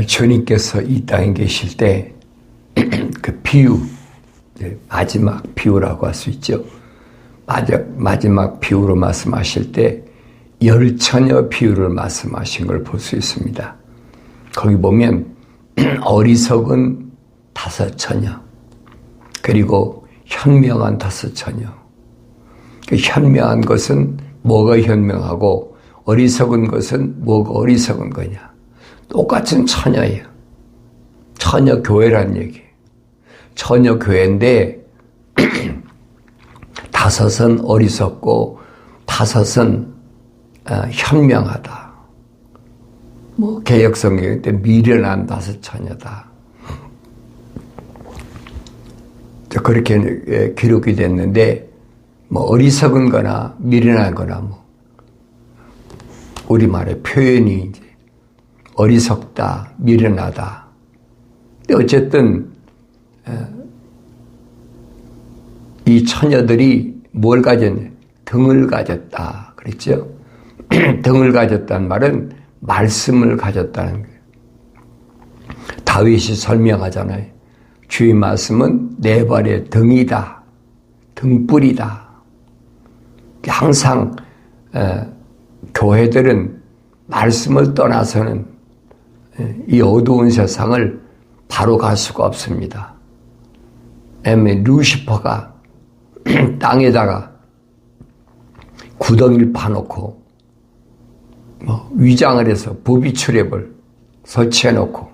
주님께서 이 땅에 계실 때 그 비유, 마지막 비유라고 할 수 있죠. 마지막 비유로 말씀하실 때 열처녀 비유를 말씀하신 걸 볼 수 있습니다. 거기 보면 어리석은 5처녀, 그리고 현명한 5처녀. 그 현명한 것은 뭐가 현명하고 어리석은 것은 뭐가 어리석은 거냐. 똑같은 처녀예요. 처녀교회란 얘기예요. 처녀교회인데 5은 어리석고 5은 현명하다. 개역성경 때 미련한 5처녀다. 그렇게 기록이 됐는데 어리석은 거나 미련한 거나 우리말의 표현이 이제 어리석다, 미련하다. 근데 어쨌든 이 처녀들이 뭘 가졌냐? 등을 가졌다. 그랬죠? 등을 가졌다는 말은 말씀을 가졌다는 거예요. 다윗이 설명하잖아요. 주의 말씀은 내 발의 등이다. 등불이다. 항상 교회들은 말씀을 떠나서는 이 어두운 세상을 바로 갈 수가 없습니다. 왜냐하면 루시퍼가 땅에다가 구덩이를 파놓고 위장을 해서 부비출랩을 설치해놓고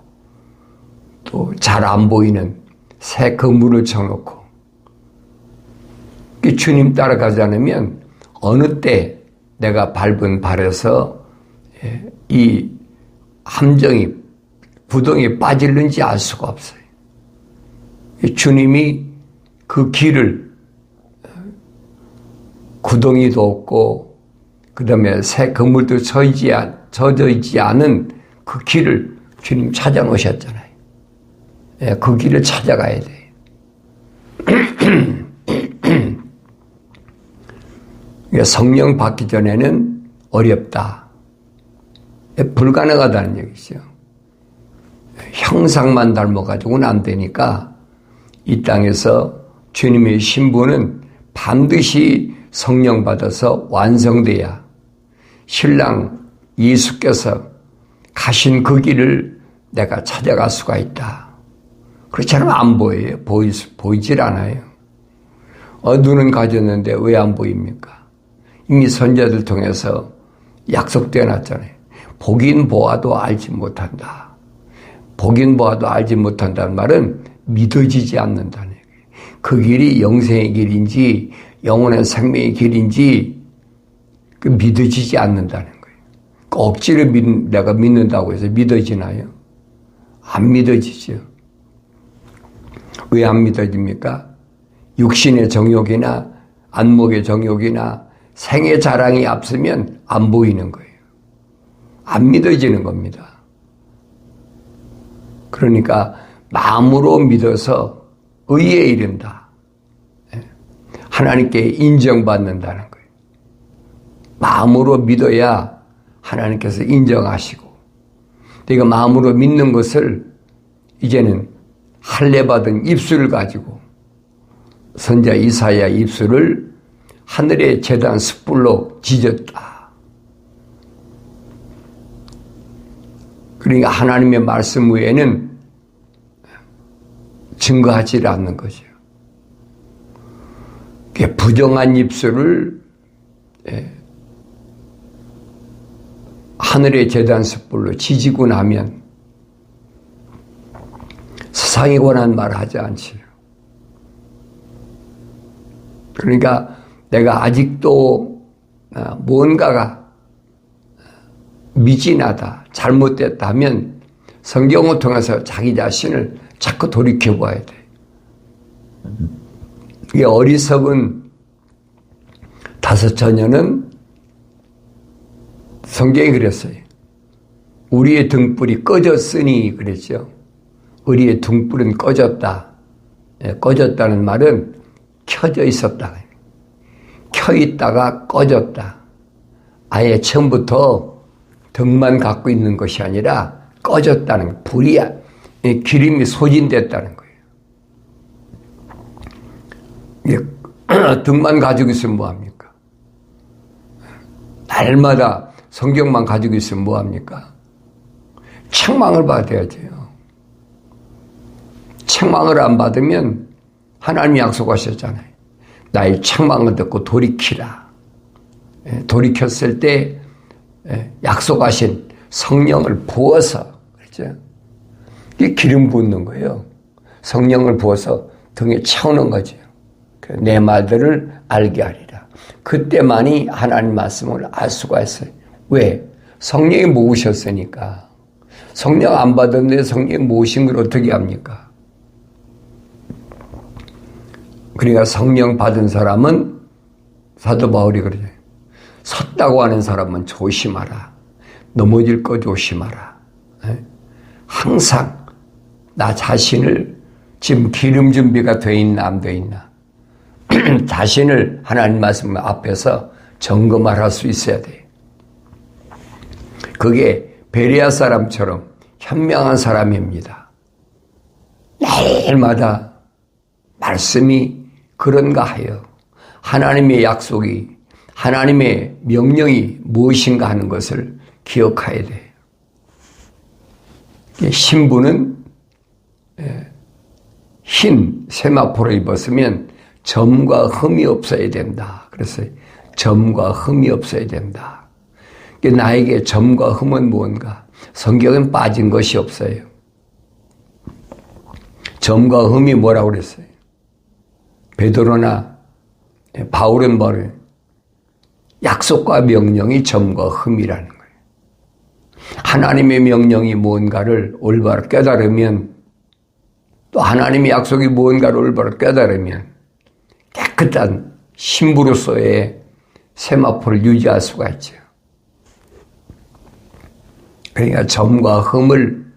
또 잘 안 보이는 새 그물을 쳐놓고 주님 따라가지 않으면 어느 때 내가 밟은 발에서 이 함정이 구덩이에 빠질는지 알 수가 없어요. 주님이 그 길을 구덩이도 없고 그 다음에 새 그물도 젖어 있지 않은 그 길을 주님 찾아 놓으셨잖아요. 그 길을 찾아가야 돼요. 성령 받기 전에는 어렵다. 불가능하다는 얘기죠. 형상만 닮아가지고는 안 되니까 이 땅에서 주님의 신부는 반드시 성령 받아서 완성돼야 신랑 예수께서 가신 그 길을 내가 찾아갈 수가 있다. 그렇지 않으면 안 보여요. 보이질 않아요. 눈은 가졌는데 왜 안 보입니까? 이미 선자들 통해서 약속되어 놨잖아요. 보긴 보아도 알지 못한다. 보긴 보아도 알지 못한다는 말은 믿어지지 않는다는 얘기예요. 그 길이 영생의 길인지 영원한 생명의 길인지 믿어지지 않는다는 거예요. 억지로 내가 믿는다고 해서 믿어지나요? 안 믿어지죠. 왜 안 믿어집니까? 육신의 정욕이나 안목의 정욕이나 생의 자랑이 앞서면 안 보이는 거예요. 안 믿어지는 겁니다. 그러니까 마음으로 믿어서 의에 이른다. 하나님께 인정받는다는 거예요. 마음으로 믿어야 하나님께서 인정하시고, 내가 마음으로 믿는 것을 이제는 할례받은 입술을 가지고 선자 이사야 입술을 하늘의 제단 숯불로 지졌다. 그러니까 하나님의 말씀 외에는 증거하지 않는 거죠. 부정한 입술을 하늘의 제단 숯불로 지지고 나면 세상에 관한 말을 하지 않지요. 그러니까 내가 아직도 뭔가가 미진하다, 잘못됐다면 성경을 통해서 자기 자신을 자꾸 돌이켜봐야 돼. 이 어리석은 5처녀는 성경이 그랬어요. 우리의 등불이 꺼졌으니 그랬죠. 우리의 등불은 꺼졌다. 꺼졌다는 말은 켜져 있었다. 켜 있다가 꺼졌다. 아예 처음부터 등만 갖고 있는 것이 아니라 꺼졌다는, 불이, 기름이 소진됐다는 거예요. 등만 가지고 있으면 뭐합니까? 날마다 성경만 가지고 있으면 뭐합니까? 책망을 받아야죠. 책망을 안 받으면 하나님이 약속하셨잖아요. 나의 책망을 듣고 돌이키라. 돌이켰을 때 약속하신 성령을 부어서, 그렇죠? 이게 기름 붓는 거예요. 성령을 부어서 등에 채우는 거죠. 내 말들을 알게 하리라. 그때만이 하나님 말씀을 알 수가 있어요. 왜? 성령이 모으셨으니까. 성령 안 받았는데 성령이 모으신 걸 어떻게 합니까? 그러니까 성령 받은 사람은, 사도 바울이 그러죠. 섰다고 하는 사람은 조심하라. 넘어질 거 조심하라. 항상 나 자신을, 지금 기름 준비가 돼 있나 안 돼 있나, 자신을 하나님 말씀 앞에서 점검을 할 수 있어야 돼요. 그게 베레아 사람처럼 현명한 사람입니다. 매일마다 말씀이 그런가 하여 하나님의 약속이, 하나님의 명령이 무엇인가 하는 것을 기억해야 돼요. 신부는 흰 세마포를 입었으면 점과 흠이 없어야 된다. 그래서 점과 흠이 없어야 된다. 나에게 점과 흠은 무언가? 성경엔 빠진 것이 없어요. 점과 흠이 뭐라고 그랬어요? 베드로나 바울은 뭐래요? 약속과 명령이 점과 흠이라는 거예요. 하나님의 명령이 무언가를 올바로 깨달으면, 또 하나님의 약속이 무언가를 올바로 깨달으면 깨끗한 신부로서의 세마포를 유지할 수가 있죠. 그러니까 점과 흠을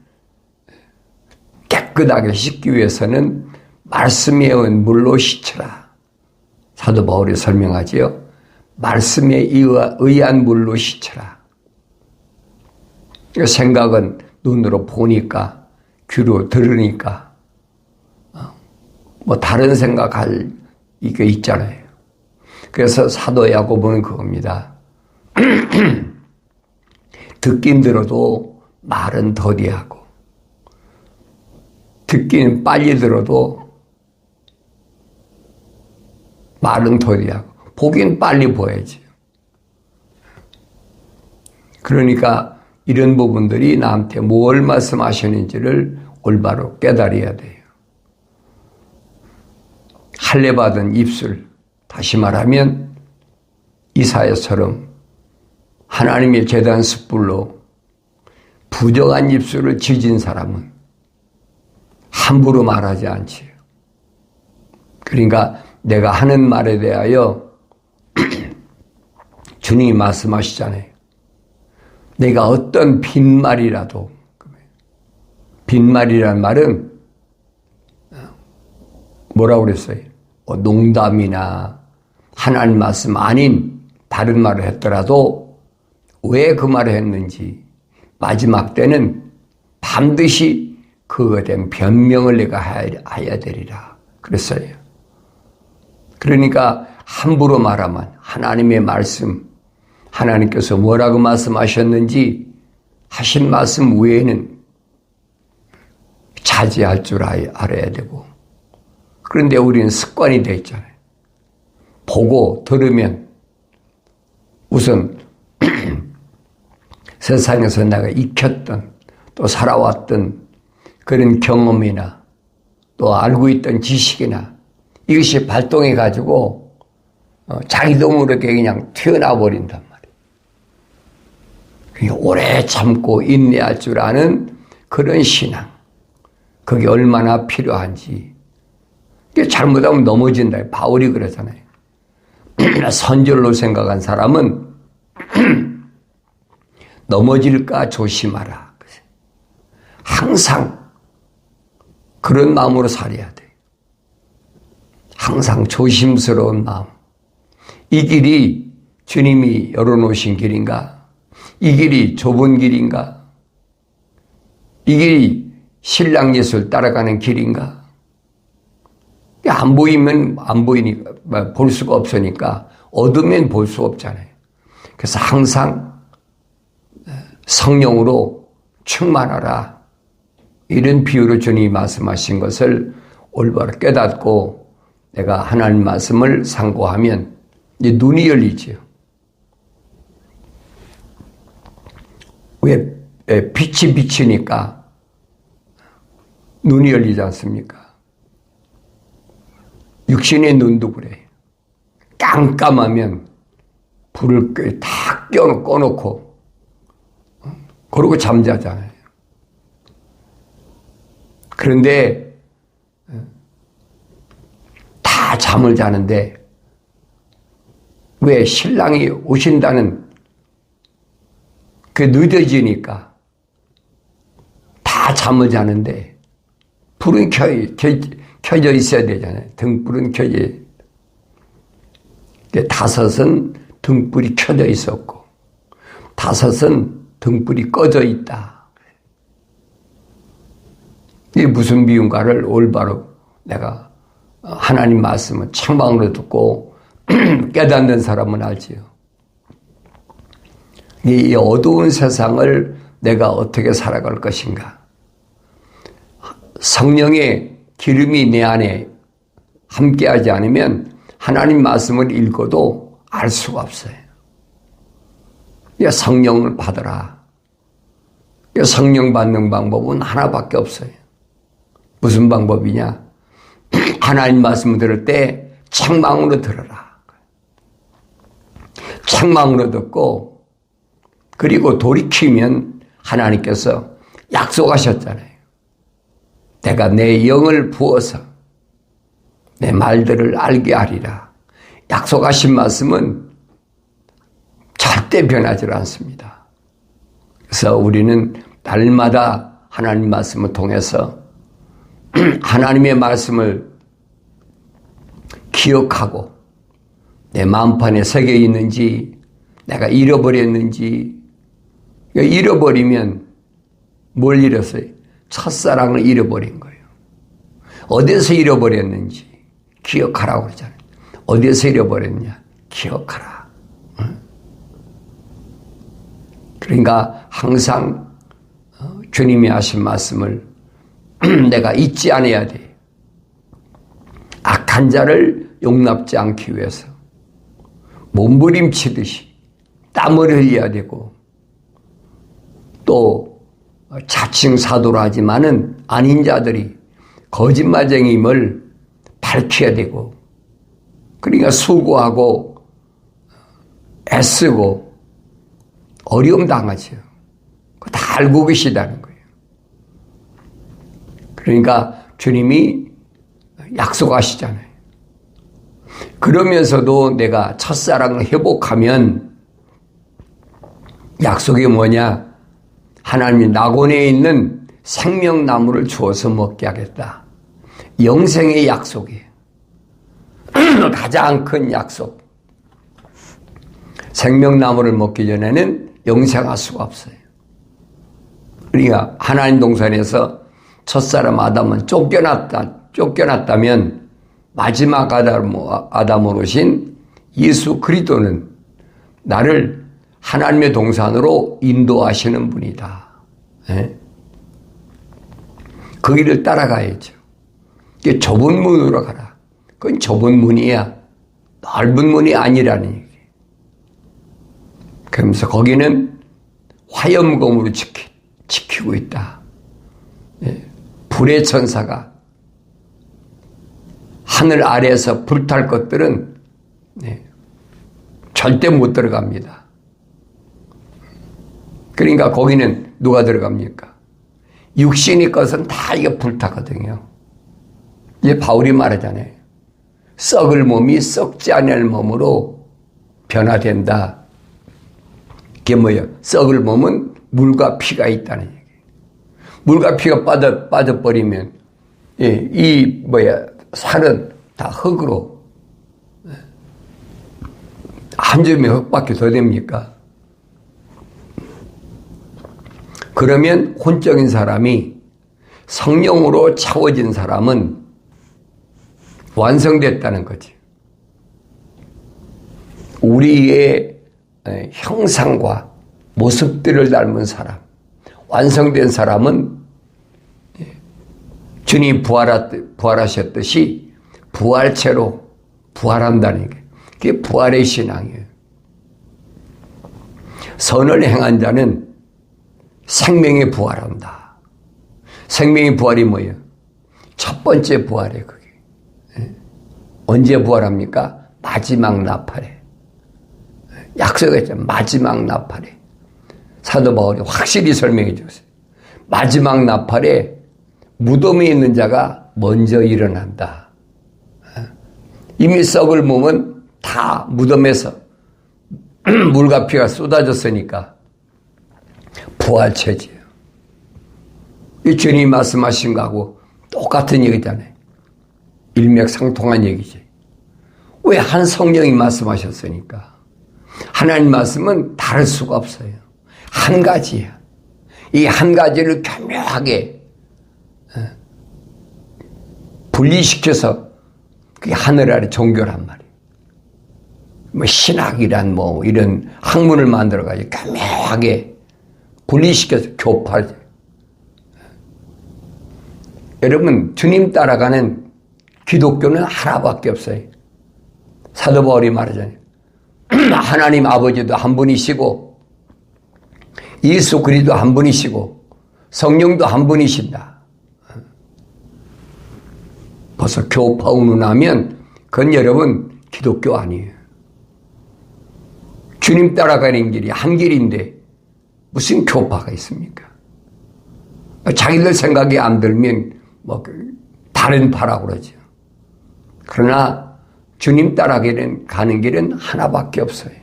깨끗하게 씻기 위해서는 말씀에 의한 물로 씻으라. 사도 바울이 설명하지요. 말씀에 의한 물로 씻으라. 생각은 눈으로 보니까, 귀로 들으니까, 뭐 다른 생각할 이게 있잖아요. 그래서 사도 야고보는 그겁니다. 듣긴 들어도 말은 더디하고, 듣기는 빨리 들어도 말은 더디하고, 보긴 빨리 보야지. 그러니까 이런 부분들이 나한테 뭘 말씀하시는지를 올바로 깨달아야 돼요. 할례 받은 입술, 다시 말하면 이사야처럼 하나님의 제단 숯불로 부정한 입술을 지진 사람은 함부로 말하지 않지요. 그러니까 내가 하는 말에 대하여 주님이 말씀하시잖아요. 내가 어떤 빈말이라도, 빈말이란 말은 뭐라고 그랬어요? 농담이나 하나님 말씀 아닌 다른 말을 했더라도 왜 그 말을 했는지 마지막 때는 반드시 그거에 대한 변명을 내가 해야 되리라 그랬어요. 그러니까 함부로 말하면 하나님의 말씀, 하나님께서 뭐라고 말씀하셨는지 하신 말씀 외에는 자제할 줄 알아야 되고, 그런데 우리는 습관이 되어 있잖아요. 보고 들으면 우선 세상에서 내가 익혔던 또 살아왔던 그런 경험이나 또 알고 있던 지식이나 이것이 발동해 가지고 자기도 모르게 그냥 튀어나와 버린단 말이에요. 오래 참고 인내할 줄 아는 그런 신앙, 그게 얼마나 필요한지. 잘못하면 넘어진다. 바울이 그러잖아요. 선절로 생각한 사람은 넘어질까 조심하라. 항상 그런 마음으로 살아야 돼. 항상 조심스러운 마음. 이 길이 주님이 열어놓으신 길인가? 이 길이 좁은 길인가? 이게 신랑 예수를 따라가는 길인가? 안 보이면 안 보이니까, 볼 수가 없으니까, 어두면 볼 수 없잖아요. 그래서 항상 성령으로 충만하라. 이런 비유로 주님이 말씀하신 것을 올바로 깨닫고 내가 하나님 말씀을 상고하면 이제 눈이 열리지요. 왜 빛이 비치니까 눈이 열리지 않습니까? 육신의 눈도 그래. 깜깜하면 불을 다 꺼놓고 그러고 잠자잖아요. 그런데 다 잠을 자는데 왜 신랑이 오신다는 그 늦어지니까 다 잠을 자는데 불은 켜져 있어야 되잖아요. 등불은 켜져 있어야 돼요. 5은 등불이 켜져 있었고 5은 등불이 꺼져 있다. 이게 무슨 비유인가를 올바로 내가 하나님 말씀을 창방으로 듣고 깨닫는 사람은 알지요. 이 어두운 세상을 내가 어떻게 살아갈 것인가. 성령의 기름이 내 안에 함께하지 않으면 하나님 말씀을 읽어도 알 수가 없어요. 성령을 받으라. 성령 받는 방법은 하나밖에 없어요. 무슨 방법이냐? 하나님 말씀을 들을 때 책망으로 들어라. 책망으로 듣고 그리고 돌이키면 하나님께서 약속하셨잖아요. 내가 내 영을 부어서 내 말들을 알게 하리라. 약속하신 말씀은 절대 변하지 않습니다. 그래서 우리는 날마다 하나님 말씀을 통해서 하나님의 말씀을 기억하고 내 마음판에 새겨 있는지 내가 잃어버렸는지 잃어버리면 뭘 잃었어요? 첫사랑을 잃어버린 거예요. 어디서 잃어버렸는지 기억하라고 그러잖아요. 어디서 잃어버렸냐? 기억하라. 그러니까 항상 주님이 하신 말씀을 내가 잊지 않아야 돼. 악한 자를 용납지 않기 위해서 몸부림치듯이 땀을 흘려야 되고 또 자칭 사도라 하지만은 아닌 자들이 거짓말쟁임을 밝혀야 되고 그러니까 수고하고 애쓰고 어려움 당하죠. 그거 다 알고 계시다는 거예요. 그러니까 주님이 약속하시잖아요. 그러면서도 내가 첫사랑을 회복하면 약속이 뭐냐? 하나님이 낙원에 있는 생명나무를 주어서 먹게 하겠다. 영생의 약속이에요. 가장 큰 약속. 생명나무를 먹기 전에는 영생할 수가 없어요. 그러니까 하나님 동산에서 첫사람 아담은 쫓겨났다면 마지막 아담으로 오신 예수 그리스도는 나를 하나님의 동산으로 인도하시는 분이다. 예? 그 길을 따라가야죠. 좁은 문으로 가라. 그건 좁은 문이야. 넓은 문이 아니라는 얘기예요. 그러면서 거기는 화염검으로 지키고 있다. 예? 불의 천사가 하늘 아래에서 불탈 것들은 절대 못 들어갑니다. 그러니까 거기는 누가 들어갑니까? 육신의 것은 다 이게 불타거든요. 이제 바울이 말하잖아요. 썩을 몸이 썩지 않을 몸으로 변화된다. 그게 뭐예요? 썩을 몸은 물과 피가 있다는 얘기예요. 물과 피가 빠져버리면 살은 다 흙으로 한 점의 흙밖에 더 됩니까? 그러면 혼적인 사람이 성령으로 채워진 사람은 완성됐다는 거지. 우리의 형상과 모습들을 닮은 사람, 완성된 사람은 주님 부활하셨듯이 부활체로 부활한다는 게, 그게 부활의 신앙이에요. 선을 행한 자는 생명에 부활한다. 생명의 부활이 뭐예요? 첫 번째 부활이에요, 그게. 언제 부활합니까? 마지막 나팔에. 약속했죠. 마지막 나팔에. 사도 바울이 확실히 설명해 줬어요. 마지막 나팔에 무덤에 있는 자가 먼저 일어난다. 이미 썩을 몸은 다 무덤에서 물과 피가 쏟아졌으니까 부활체지예요. 이 주님이 말씀하신 거하고 똑같은 얘기잖아요. 일맥상통한 얘기지. 왜 한 성령이 말씀하셨으니까. 하나님 말씀은 다를 수가 없어요. 한 가지야. 이 한 가지를 교묘하게 분리시켜서 그게 하늘 아래 종교란 말이에요. 뭐 신학이란 뭐 이런 학문을 만들어가지고 교묘하게 분리시켜서 교파를. 여러분, 주님 따라가는 기독교는 하나밖에 없어요. 사도 바울이 말하잖아요. 하나님 아버지도 한 분이시고 예수 그리스도 한 분이시고 성령도 한 분이신다. 벌써 교파 운운하면 그건 여러분 기독교 아니에요. 주님 따라가는 길이 한 길인데 무슨 교파가 있습니까? 자기들 생각이 안 들면 뭐 다른 파라고 그러죠. 그러나 주님 따라가는 가는 길은 하나밖에 없어요.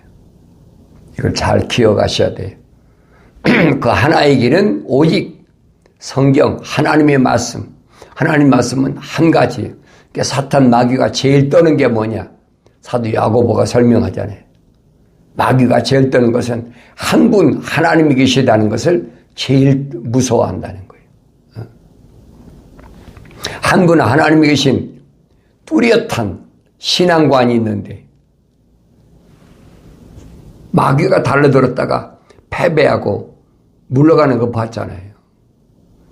이걸 잘 기억하셔야 돼요. 그 하나의 길은 오직 성경, 하나님의 말씀. 하나님 말씀은 한 가지예요. 그러니까 사탄 마귀가 제일 떠는 게 뭐냐? 사도 야고보가 설명하잖아요. 마귀가 제일 떠는 것은 한 분 하나님이 계시다는 것을 제일 무서워한다는 거예요. 한 분 하나님이 계신 뚜렷한 신앙관이 있는데 마귀가 달려들었다가 패배하고 물러가는 거 봤잖아요.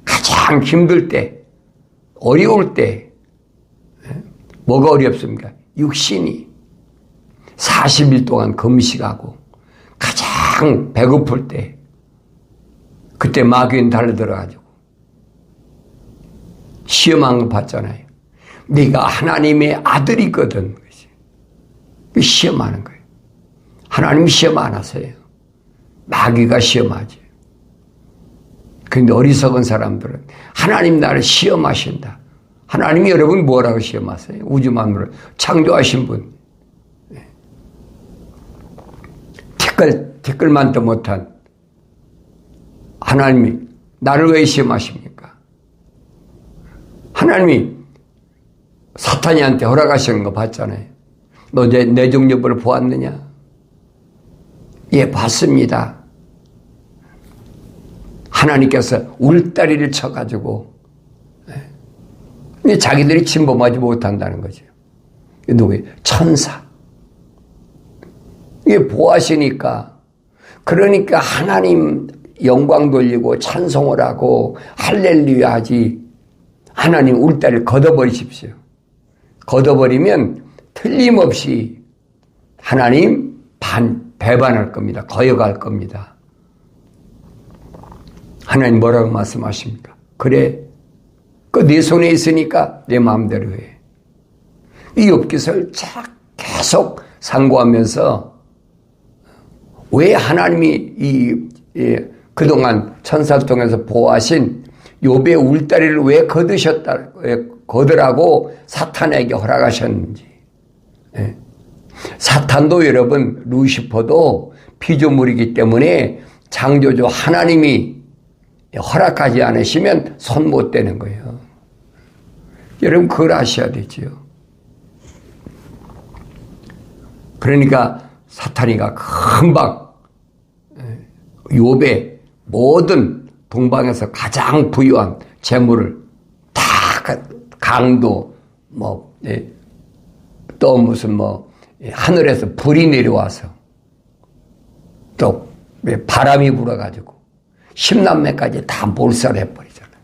가장 힘들 때, 어려울 때 뭐가 어렵습니까? 육신이 40일 동안 금식하고 가장 배고플 때 그때 마귀는 달려들어가지고 시험한 거 봤잖아요. 네가 하나님의 아들이거든. 시험하는 거예요. 하나님이 시험 안 하세요. 마귀가 시험하지. 그런데 어리석은 사람들은 하나님 나를 시험하신다. 하나님이 여러분 뭐라고 시험하세요? 우주 만물을 창조하신 분. 티끌만도 못한 하나님이 나를 왜 시험하십니까? 하나님이 사탄이한테 허락하시는 거 봤잖아요. 너 내 종려부를 보았느냐? 예, 봤습니다. 하나님께서 울다리를 쳐가지고 자기들이 침범하지 못한다는 거죠. 누구예요? 천사. 이게 보아시니까 그러니까 하나님 영광 돌리고 찬송을 하고 할렐루야 하지. 하나님 울다리를 걷어버리십시오. 걷어버리면 틀림없이 하나님 배반할 겁니다. 거역할 겁니다. 하나님 뭐라고 말씀하십니까? 그래, 그 내 손에 있으니까 내 마음대로 해. 이 욥기서를 계속 상고하면서 왜 하나님이 그동안 천사를 통해서 보호하신 욥의 울다리를 왜 거두라고 사탄에게 허락하셨는지. 사탄도 여러분, 루시퍼도 피조물이기 때문에 창조주 하나님이 허락하지 않으시면 손 못 대는 거예요. 여러분 그걸 아셔야 되지요. 그러니까 사탄이가 금방 욥의 모든 동방에서 가장 부유한 재물을 다 강도 또 무슨 하늘에서 불이 내려와서 또 바람이 불어가지고 10남매까지 다 몰살해버리잖아요.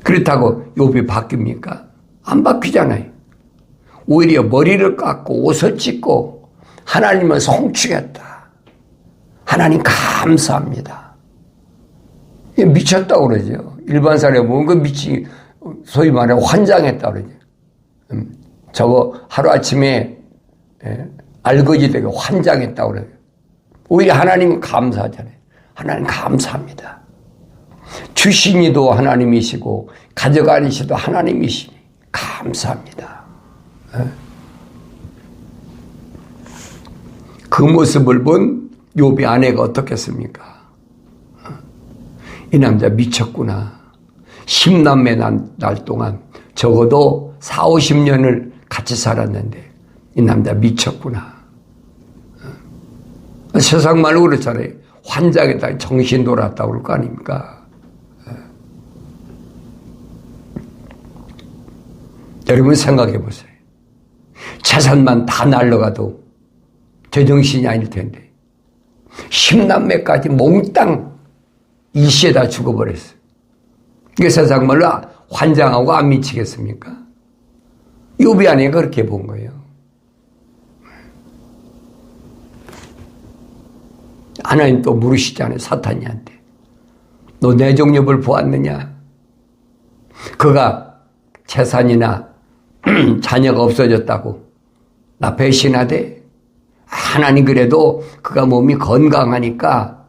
그렇다고 욥이 바뀝니까? 안 바뀌잖아요. 오히려 머리를 깎고 옷을 찢고 하나님을 송축했다. 하나님 감사합니다. 미쳤다고 그러죠. 일반 사람이 보면 그 소위 말해 환장했다고 그러죠. 저거 하루아침에 알거지 되게 환장했다고 그래요. 오히려 하나님은 감사하잖아요. 하나님 감사합니다. 주시니도 하나님이시고 가져가니시도 하나님이시니 감사합니다. 그 모습을 본 욥의 아내가 어떻겠습니까? 이 남자 미쳤구나. 10남매 날 동안 적어도 4, 50년을 같이 살았는데 이 남자 미쳤구나. 세상 말로 그렇잖아요. 환장했다, 정신 돌았다고 그럴 거 아닙니까? 여러분 생각해 보세요. 재산만 다 날라가도 제정신이 아닐 텐데 10남매까지 몽땅 일시에다 죽어버렸어요. 이게 세상 말로 환장하고 안 미치겠습니까? 욥이 아내가 그렇게 본 거예요. 하나님 또 물으시잖아요. 사탄이한테. 너 내 종렵을 보았느냐? 그가 재산이나 자녀가 없어졌다고 나 배신하되? 하나님 그래도 그가 몸이 건강하니까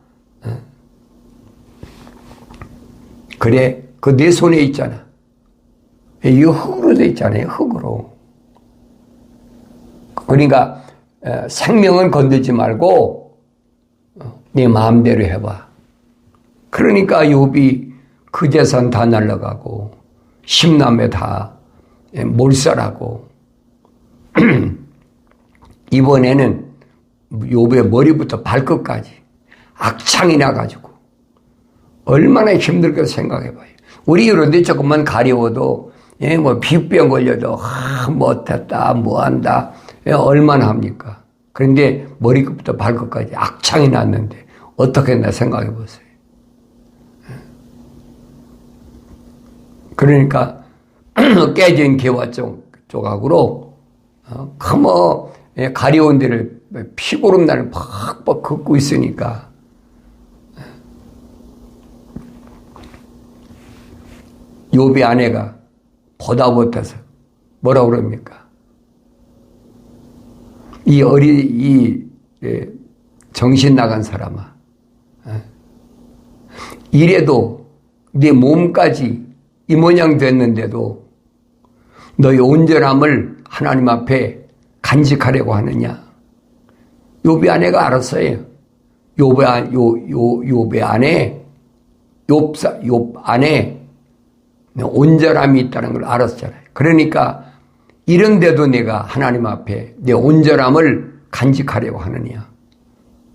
그래 그 내 손에 있잖아. 이거 흙으로 돼 있잖아요. 흙으로. 그러니까 생명은 건들지 말고 네 마음대로 해봐. 그러니까 욥이 그 재산 다 날라가고 10남매 다 몰살하고 이번에는 욥의 머리부터 발끝까지 악창이 나가지고 얼마나 힘들게 생각해봐요. 우리 이런데 조금만 가려워도 비병 걸려도 못했다 뭐한다 얼마나 합니까? 그런데 머리끝부터 발끝까지 악창이 났는데 어떻게 했나 생각해보세요. 그러니까 깨진 개와 조각으로 가려운 데를 피고름 날을 팍팍 긋고 있으니까 욥의 아내가 보다 못해서 뭐라고 그럽니까? 이 정신 나간 사람아, 이래도 네 몸까지 이 모양 됐는데도 너의 온전함을 하나님 앞에 간직하려고 하느냐? 욥의 아내가 알았어요. 욥의 아내, 욥 안에 온전함이 있다는 걸 알았잖아요. 그러니까 이런데도 내가 하나님 앞에 내 온전함을 간직하려고 하느냐.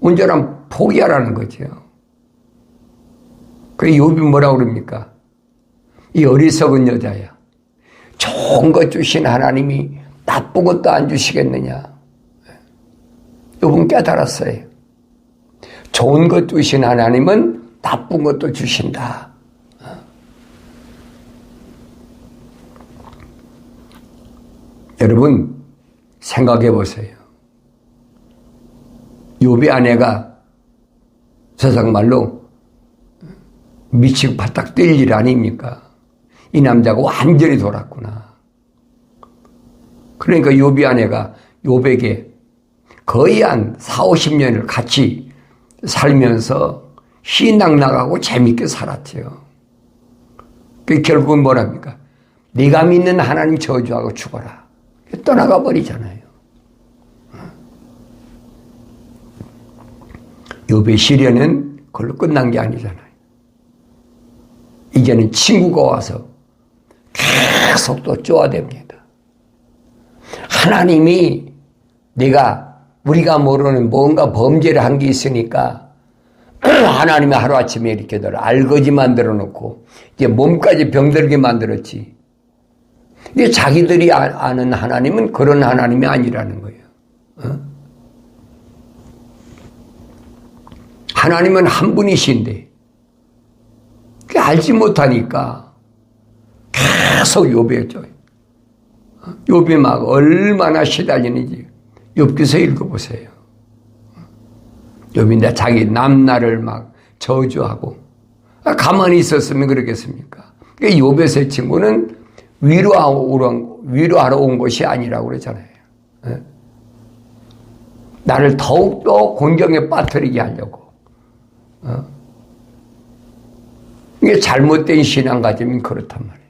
온전함 포기하라는 거죠. 그래 욥이 뭐라고 그럽니까? 이 어리석은 여자야. 좋은 것 주신 하나님이 나쁜 것도 안 주시겠느냐. 욥은 깨달았어요. 좋은 것 주신 하나님은 나쁜 것도 주신다. 여러분 생각해 보세요. 욥의 아내가 세상 말로 미치고 바닥 뛸 일 아닙니까? 이 남자가 완전히 돌았구나. 그러니까 욥의 아내가 욥에게 거의 한 4, 50년을 같이 살면서 희낙낙하고 재밌게 살았죠. 그 결국은 뭐랍니까? 네가 믿는 하나님 저주하고 죽어라. 떠나가 버리잖아요. 욥의 시련은 그걸로 끝난 게 아니잖아요. 이제는 친구가 와서 계속 또 쪼아댑니다. 하나님이 우리가 모르는 뭔가 범죄를 한 게 있으니까 하나님이 하루아침에 이렇게 알거지 만들어 놓고 이제 몸까지 병들게 만들었지. 근데 자기들이 아는 하나님은 그런 하나님이 아니라는 거예요. 하나님은 한 분이신데 알지 못하니까 계속 욥에죠. 욥이 막 얼마나 시달리는지 욥기서 읽어보세요. 욥이 자기 남나를 막 저주하고 가만히 있었으면 그러겠습니까? 욥의 세 친구는 위로하러 온 것이 아니라고 그러잖아요. 나를 더욱더 곤경에 빠뜨리게 하려고. 이게 잘못된 신앙가짐이 그렇단 말이에요.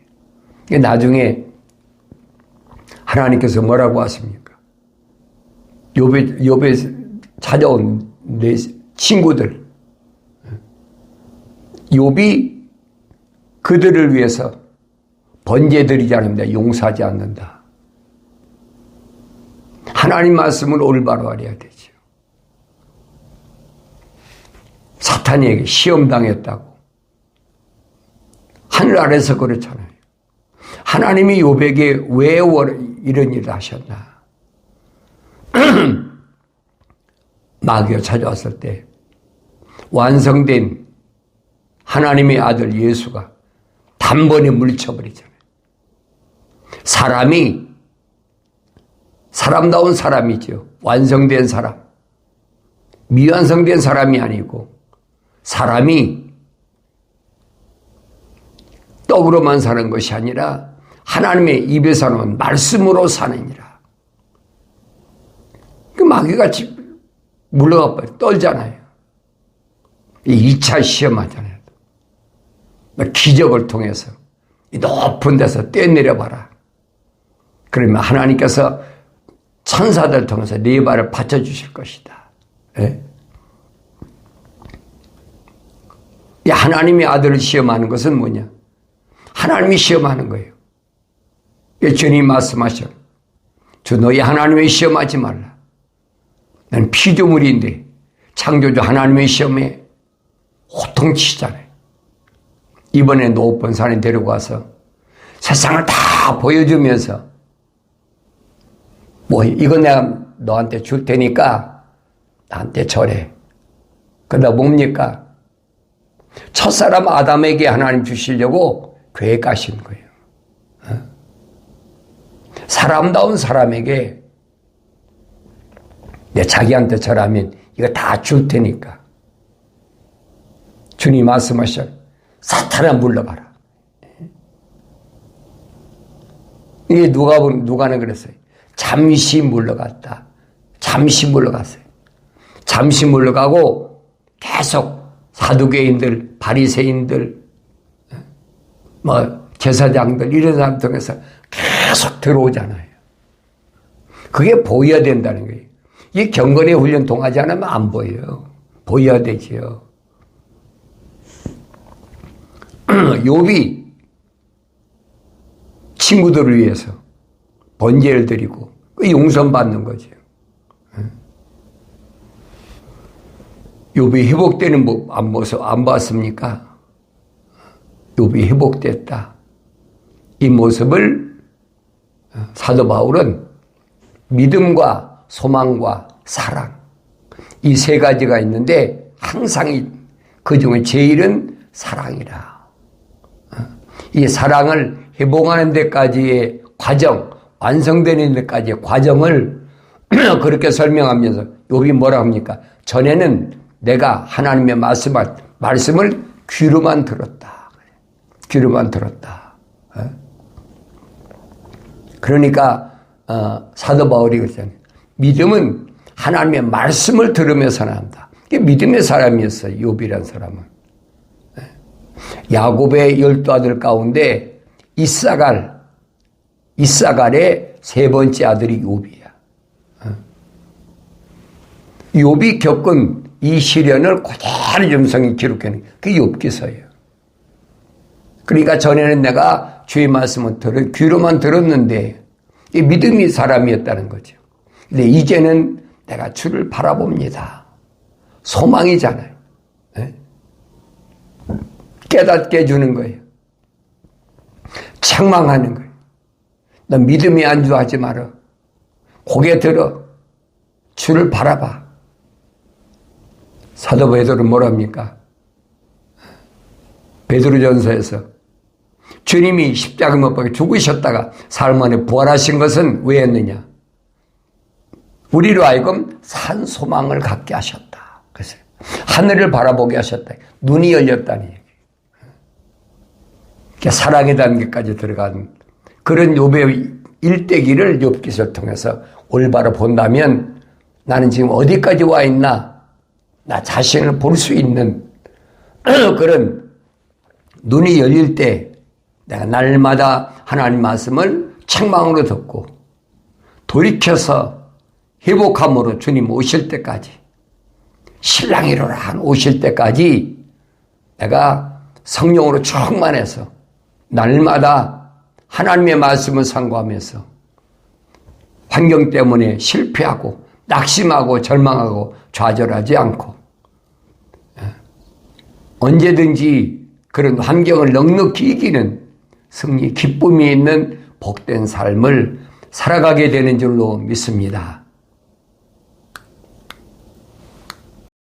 이게 나중에 하나님께서 뭐라고 하십니까? 욥에 찾아온 내 친구들, 욥이 그들을 위해서 번제 드리지 않습니다. 용서하지 않는다. 하나님 말씀을 올바로 알아야 되죠. 사탄에게 시험당했다고. 하늘 아래서 그렇잖아요. 하나님이 욥에게 왜 이런 일을 하셨나? 마귀가 찾아왔을 때 완성된 하나님의 아들 예수가 단번에 물리쳐버리잖아요. 사람이 사람다운 사람이죠. 완성된 사람. 미완성된 사람이 아니고 사람이 떡으로만 사는 것이 아니라 하나님의 입에서 나온 말씀으로 사느니라. 그 마귀가 물러가 버려 떨잖아요. 2차 시험하잖아요. 기적을 통해서 높은 데서 뛰어내려봐라. 그러면 하나님께서 천사들 통해서 네 발을 받쳐주실 것이다. 예? 하나님의 아들을 시험하는 것은 뭐냐? 하나님이 시험하는 거예요. 주님 말씀하셔. 저 너희 하나님의 시험하지 말라. 나는 피조물인데 창조주 하나님의 시험에 호통치잖아요. 이번에 높은 산에 데리고 와서 세상을 다 보여주면서 뭐 이거 내가 너한테 줄 테니까 나한테 절해. 그러다 뭡니까? 첫사람 아담에게 하나님 주시려고 계획하신 거예요. 사람다운 사람에게 내 자기한테 절하면 이거 다 줄 테니까. 주님 말씀하셔. 사탄아 물러가라. 이게 누가는 그랬어요. 잠시 물러갔다. 잠시 물러갔어요. 잠시 물러가고 계속 사두개인들, 바리새인들, 제사장들 이런 사람 통해서 계속 들어오잖아요. 그게 보여야 된다는 거예요. 이 경건의 훈련 동하지 않으면 안 보여요. 보여야 되지요. 욥이 친구들을 위해서 번제를 드리고 용서받는 거죠. 욥이 회복되는 모습 안 봤습니까? 욥이 회복됐다. 이 모습을 사도 바울은 믿음과 소망과 사랑 이 세 가지가 있는데 항상 그 중에 제일은 사랑이라. 이 사랑을 회복하는 데까지의 과정, 완성되는 데까지의 과정을 그렇게 설명하면서 욥이 뭐라 합니까? 전에는 내가 하나님의 말씀을 귀로만 들었다. 귀로만 들었다. 그러니까 사도 바울이 그랬잖아요. 믿음은 하나님의 말씀을 들으면서 난다. 이게 믿음의 사람이었어요. 욥이라는 사람은. 야곱의 12아들 가운데 이사갈의 세 번째 아들이 욥이야. 욥이 겪은 이 시련을 고대로 점성이 기록해놓은 게 욥기서예요. 그러니까 전에는 내가 주의 말씀을 귀로만 들었는데 이 믿음이 사람이었다는 거죠. 근데 이제는 내가 주를 바라봅니다. 소망이잖아요. 깨닫게 해주는 거예요. 책망하는 거예요. 너 믿음이 안주하지 마라. 고개 들어. 주를 바라봐. 사도 베드로는 뭐랍니까? 베드로전서에서 주님이 십자가 못 박혀 죽으셨다가 사흘 만에 부활하신 것은 왜 했느냐? 우리로 하여금 산 소망을 갖게 하셨다. 그래서 하늘을 바라보게 하셨다. 눈이 열렸다니 얘기. 사랑의 단계까지 들어간 그런 욥의 일대기를 욥기서를 통해서 올바로 본다면 나는 지금 어디까지 와 있나? 나 자신을 볼 수 있는 그런 눈이 열릴 때 내가 날마다 하나님 말씀을 책망으로 듣고 돌이켜서 회복함으로 주님 오실 때까지 신랑이로라 오실 때까지 내가 성령으로 충만해서 날마다 하나님의 말씀을 상고하면서 환경 때문에 실패하고 낙심하고 절망하고 좌절하지 않고 언제든지 그런 환경을 넉넉히 이기는 승리, 기쁨이 있는 복된 삶을 살아가게 되는 줄로 믿습니다.